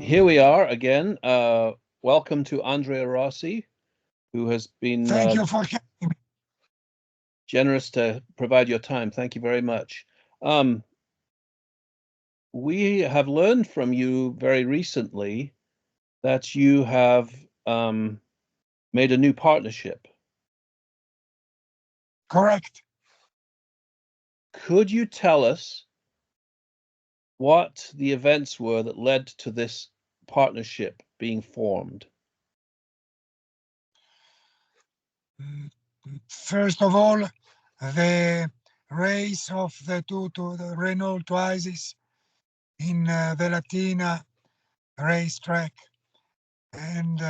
Here we are again. Welcome to Andrea Rossi, who has been Thank you for having me. generous to provide your time. Thank you very much. We have learned from you very recently that you have made a new partnership. Correct. Could you tell us what the events were that led to this partnership being formed? First of all, the race of the the Renault Twices in the Latina racetrack, and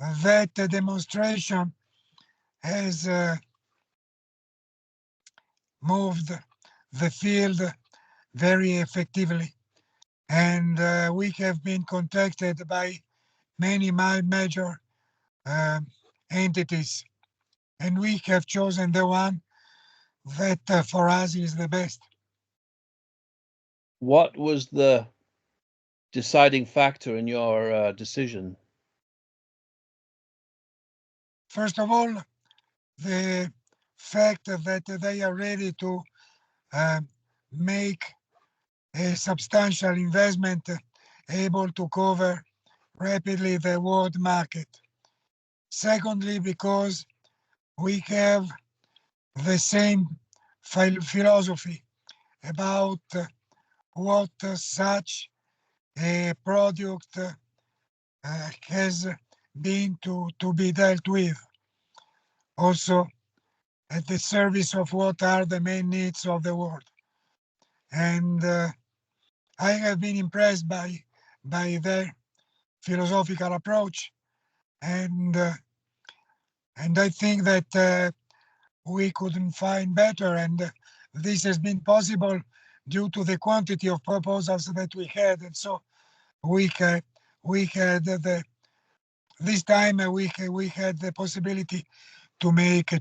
that demonstration has moved the field very effectively, and we have been contacted by many major entities, and we have chosen the one that for us is the best. What was the deciding factor in your decision? First of all, the fact that they are ready to uh, make a substantial investment able to cover rapidly the world market. Secondly, because we have the same philosophy about what such a product has been to be dealt with. Also, at the service of what are the main needs of the world. And I have been impressed by their philosophical approach, and I think that we couldn't find better, and this has been possible due to the quantity of proposals that we had, and so we we had the this time we had the possibility to make a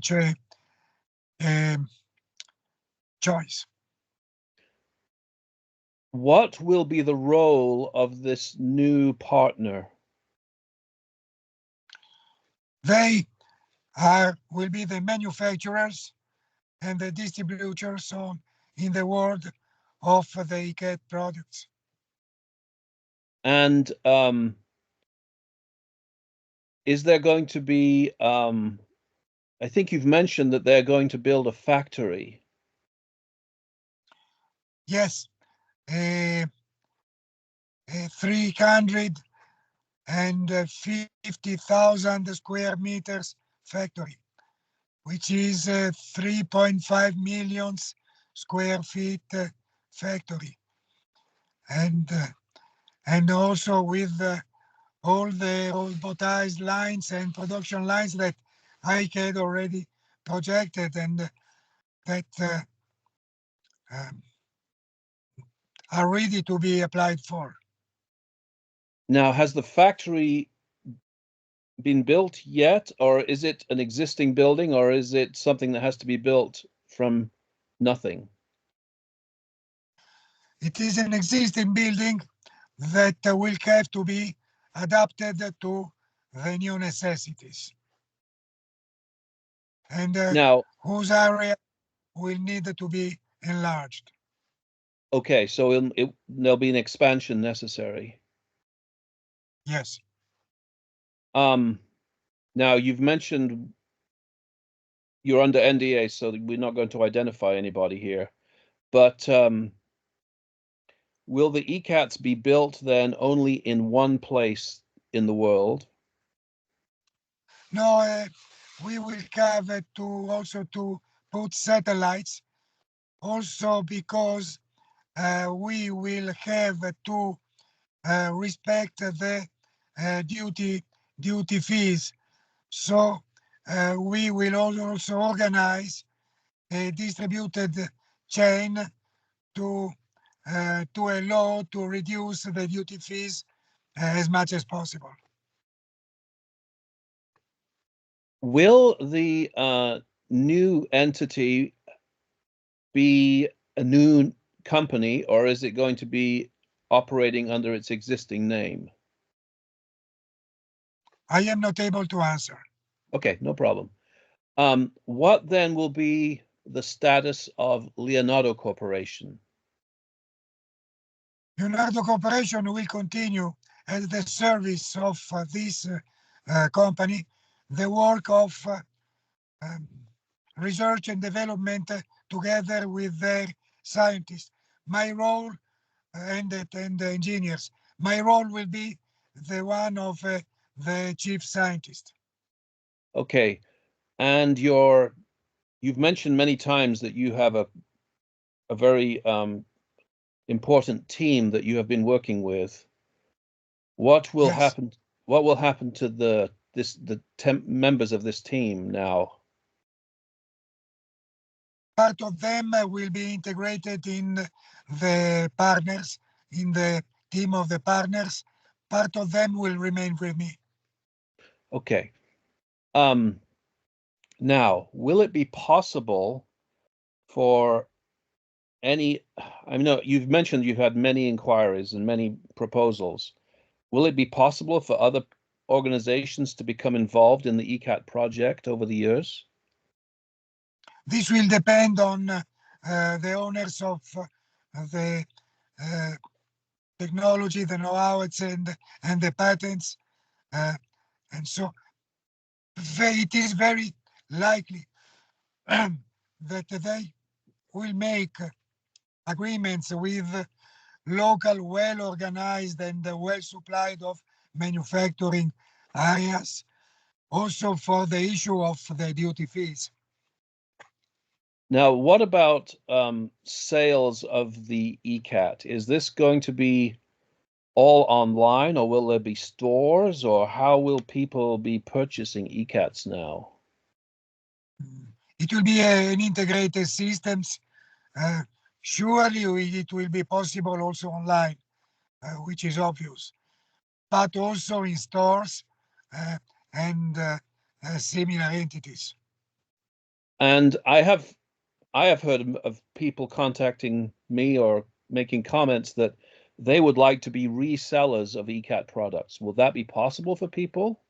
choice. What will be the role of this new partner? They will be the manufacturers and the distributors in the world of the ICAT products. And is there going to be, I think you've mentioned that they're going to build a factory. Yes, a 350,000 square meters factory, which is 3.5 million square feet factory, and also with all the robotized lines and production lines that I had already projected, and that um, are ready to be applied for. Now, has the factory been built yet, or is it an existing building, or is it something that has to be built from nothing? It is an existing building that will have to be adapted to the new necessities, and Now, whose area will need to be enlarged. okay, so there'll be an expansion necessary. Yes. Now you've mentioned you're under NDA, so we're not going to identify anybody here. But will the ECATs be built then only in one place in the world? No, we will have to also to put satellites, also because we will have to respect the duty fees. So we will also organize a distributed chain to allow to reduce the duty fees as much as possible. Will the new entity be a new company, or is it going to be operating under its existing name? I am not able to answer. Okay, no problem. What then will be the status of Leonardo Corporation? Leonardo Corporation will continue at the service of this company, the work of um, research and development together with their scientists. My role and the engineers. My role will be the one of the chief scientist. Okay, and you've mentioned many times that you have a very important team that you have been working with. What will Yes, happen? What will happen to the members of this team now? part of them will be integrated in the partners, in the team of the partners. Part of them will remain with me. Okay. Um, Now, will it be possible for any, I know you've mentioned you've had many inquiries and many proposals. Will it be possible for other organizations to become involved in the ECAT project over the years? This will depend on the owners of the uh, technology, the know-how, and the patents. Uh, and so it is very likely that they will make agreements with local, well organized and well supplied of manufacturing areas, also for the issue of the duty fees. Now, what about sales of the ECAT? Is this going to be all online, or will there be stores, or how will people be purchasing ECATs now? It will be an integrated systems. Uh, Surely it will be possible also online, which is obvious, but also in stores uh, and similar entities. And I have heard of people contacting me or making comments that they would like to be resellers of ECAT products. Will that be possible for people?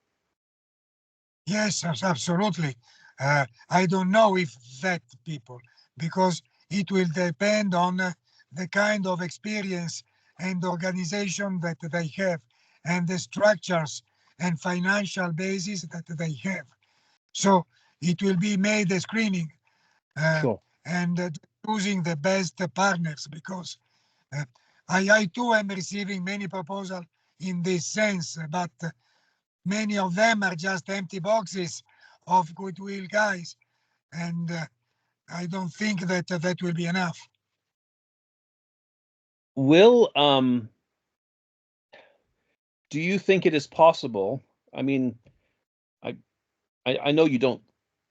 Yes, absolutely. I don't know if that people, because it will depend on the kind of experience and organization that they have, and the structures and financial basis that they have. So it will be made a screening uh, Sure. and choosing the best partners, because uh, I too am receiving many proposals in this sense, but many of them are just empty boxes of goodwill guys, and I don't think that that will be enough. Will do you think it is possible? I mean, I I know you don't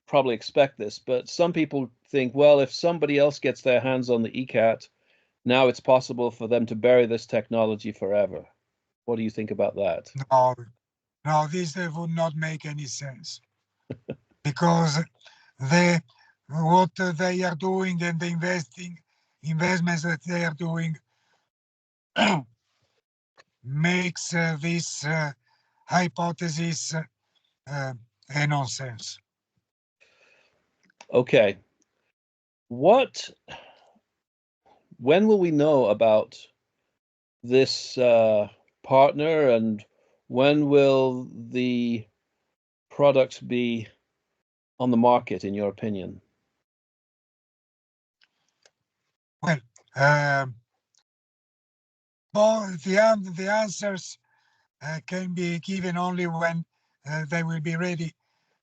probably expect this, but some people think, well, if somebody else gets their hands on the ECAT, now it's possible for them to bury this technology forever. What do you think about that? No, no, this would not make any sense, because the what they are doing and the investments that they are doing makes this hypothesis uh, a nonsense. Okay. What, when will we know about this partner, and when will the product be on the market, in your opinion? Well, um, both the answers can be given only when they will be ready.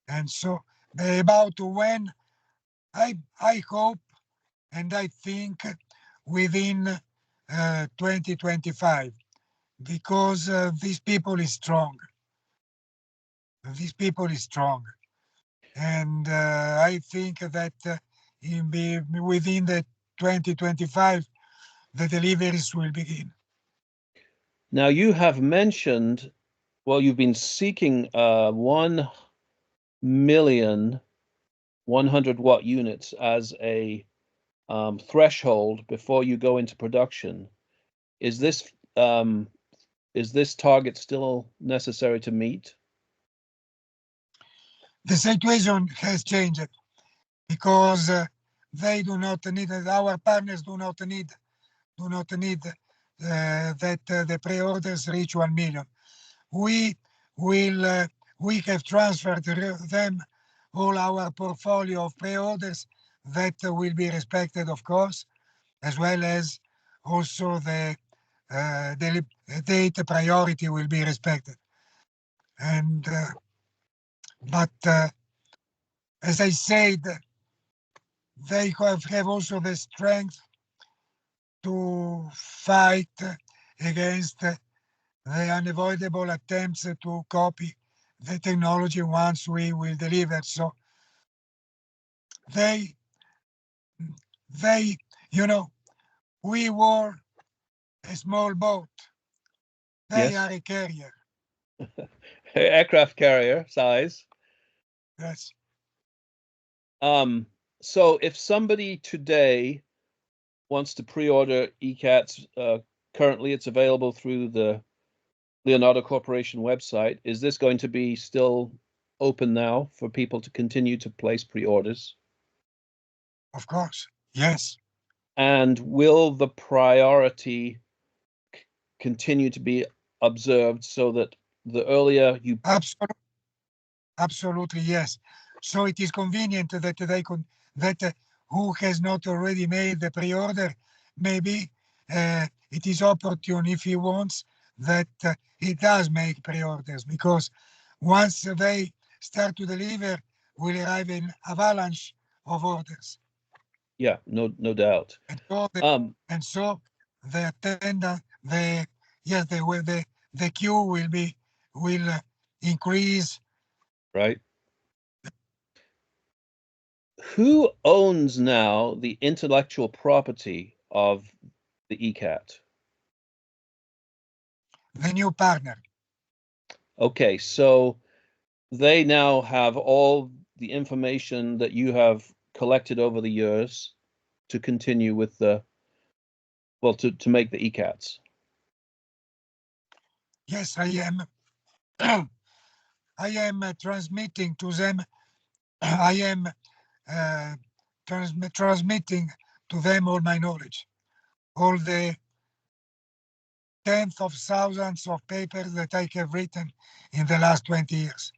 And so about when, I hope and I think within 2025, because these people is strong. These people is strong. And I think that within the 2025, the deliveries will begin. Now, you have mentioned, well, you've been seeking 1 million 100-watt units as a threshold before you go into production. Is this um, is this target still necessary to meet? The situation has changed because they do not need, our partners do not need that the pre-orders reach 1 million. We will we have transferred them all our portfolio of pre-orders that will be respected, of course, as well as also the date priority will be respected. And but as I said, they have also the strength to fight against the unavoidable attempts to copy the technology once we will deliver. So they, you know, we were a small boat. They Yes. are a carrier. Aircraft carrier size. Yes. So if somebody today wants to pre-order ECATs, currently it's available through the Leonardo Corporation website. Is this going to be still open now for people to continue to place pre-orders? Of course. Yes. And will the priority continue to be observed so that the earlier you... Absolutely, yes. So it is convenient that they could, that who has not already made the pre-order, maybe it is opportune if he wants that he does make pre-orders, because once they start to deliver, will arrive an avalanche of orders. Yeah, no doubt. And so the attendant, the queue will increase. Right. Who owns now the intellectual property of the ECAT? The new partner. Okay, so they now have all the information that you have collected over the years to continue with the, well, to make the ECATs. Yes, I am transmitting to them. I am transmitting to them all my knowledge, all the tens of thousands of papers that I have written in the last 20 years.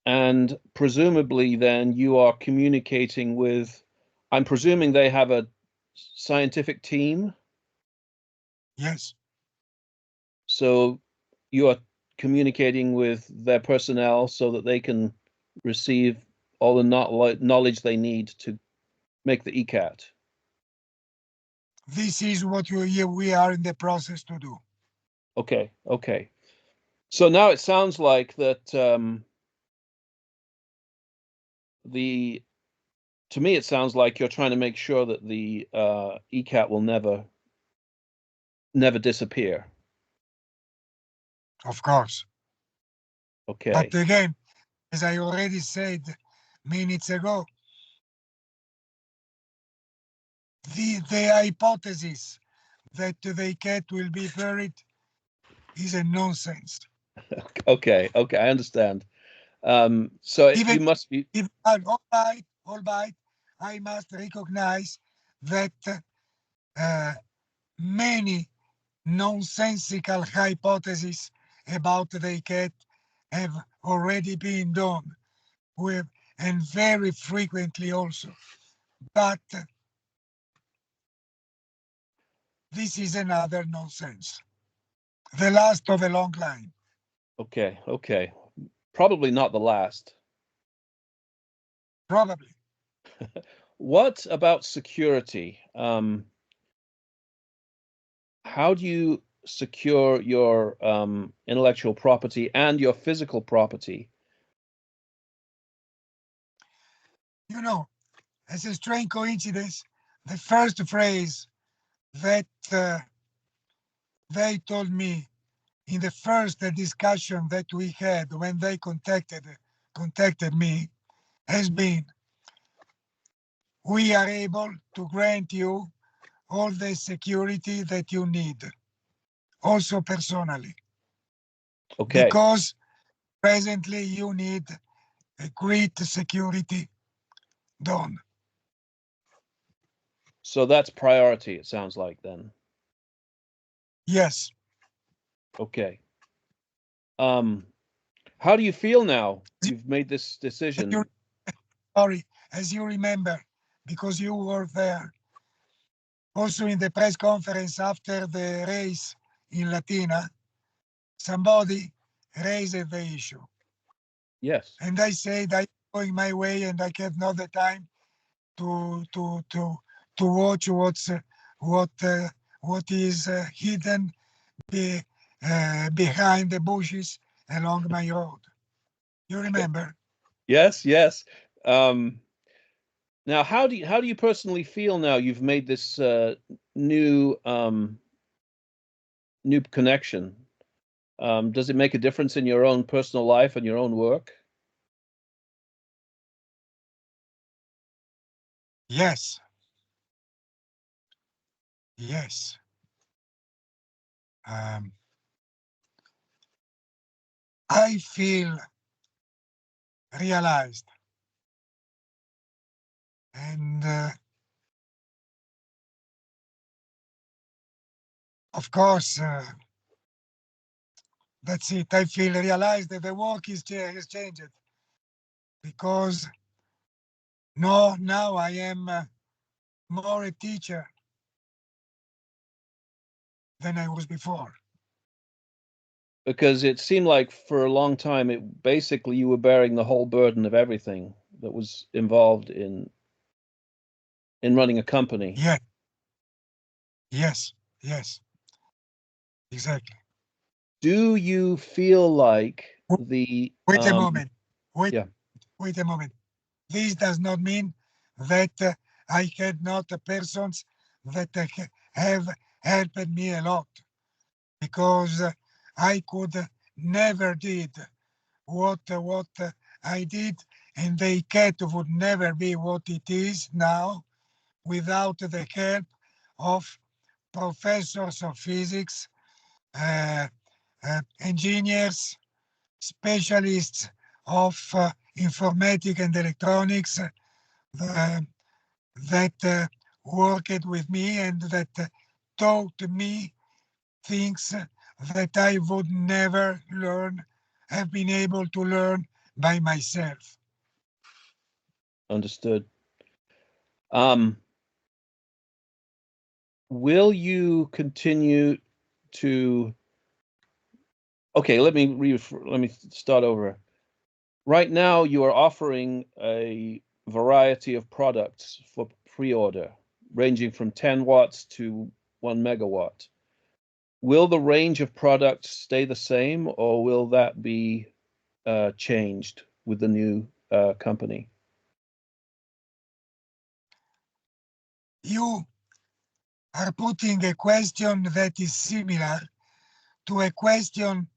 And presumably then you are communicating with, I'm presuming they have a scientific team. Yes. So you are communicating with their personnel so that they can receive all the knowledge they need to make the ECAT. This is what we are in the process to do. Okay. So now it sounds like that to me it sounds like you're trying to make sure that the ECAT will never disappear. Of course. Okay. But again, as I already said minutes ago, the hypothesis that the cat will be buried is a nonsense. Okay, I understand. So Even you must be... if all right, I must recognize that many nonsensical hypotheses about the cat have already been done, with, and very frequently also. But this is another nonsense. The last of a long line. Okay. Probably not the last. Probably. What about security? How do you secure your intellectual property and your physical property? You know, as a strange coincidence, the first phrase that they told me in the first discussion that we had when they contacted me has been, we are able to grant you all the security that you need, also personally. Okay. Because presently you need a great security done. So that's priority, it sounds like then. Yes. Okay. How do you feel now? As You've made this you, decision. sorry, as you remember, because you were there, also in the press conference after the race in Latina, somebody raised the issue. Yes. And I said I'm going my way and I have not the time to watch what is hidden behind the bushes along my road. You remember? Yes, yes. Now, how do you personally feel now? You've made this new new connection. Does it make a difference in your own personal life and your own work? Yes. Yes. I feel realized, and of course, that's it. I feel realized that the work is changed because no, now I am more a teacher than I was before. Because it seemed like for a long time, it basically you were bearing the whole burden of everything that was involved in running a company. Yes, yes, yes, exactly. Do you feel like the Wait a moment. Wait, yeah, wait a moment. This does not mean that I had not persons that have helped me a lot because I could never did what I did, and the cat would never be what it is now without the help of professors of physics, uh, engineers, specialists of informatics and electronics uh, that worked with me and that taught me things that I would never have been able to learn by myself. understood. Um, will you continue to okay, let me start over. Right now, you are offering a variety of products for pre-order, ranging from 10 watts to 1 megawatt. Will the range of products stay the same, or will that be changed with the new company? You are putting a question that is similar to a question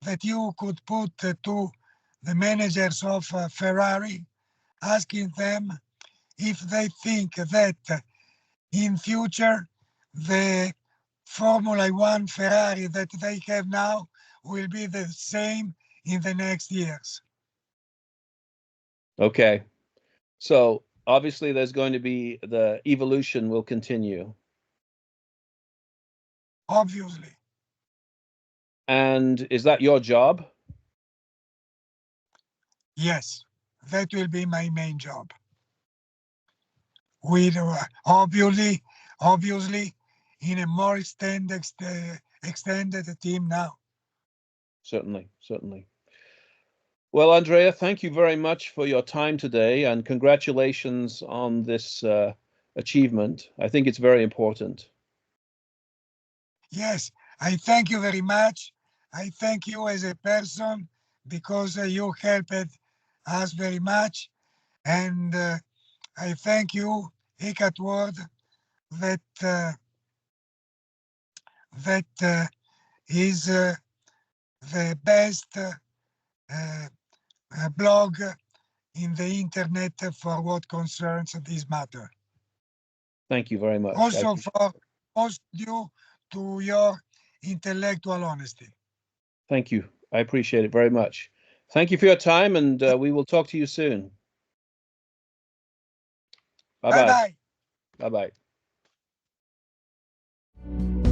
that you could put to the managers of Ferrari, asking them if they think that in future the Formula One Ferrari that they have now will be the same in the next years. Okay. So obviously there's going to be the evolution will continue. Obviously, And is that your job? yes, that will be my main job. With obviously, in a more extended team now. Certainly, certainly. Well, Andrea, thank you very much for your time today and congratulations on this achievement. I think it's very important. Yes, I thank you very much. I thank you as a person because you helped us very much. And I thank you, Eckart Ward, that is the best blog in the internet for what concerns this matter. Thank you very much. Also for most due to your intellectual honesty. Thank you. I appreciate it very much. Thank you for your time, and we will talk to you soon. Bye Bye-bye. bye. Bye-bye.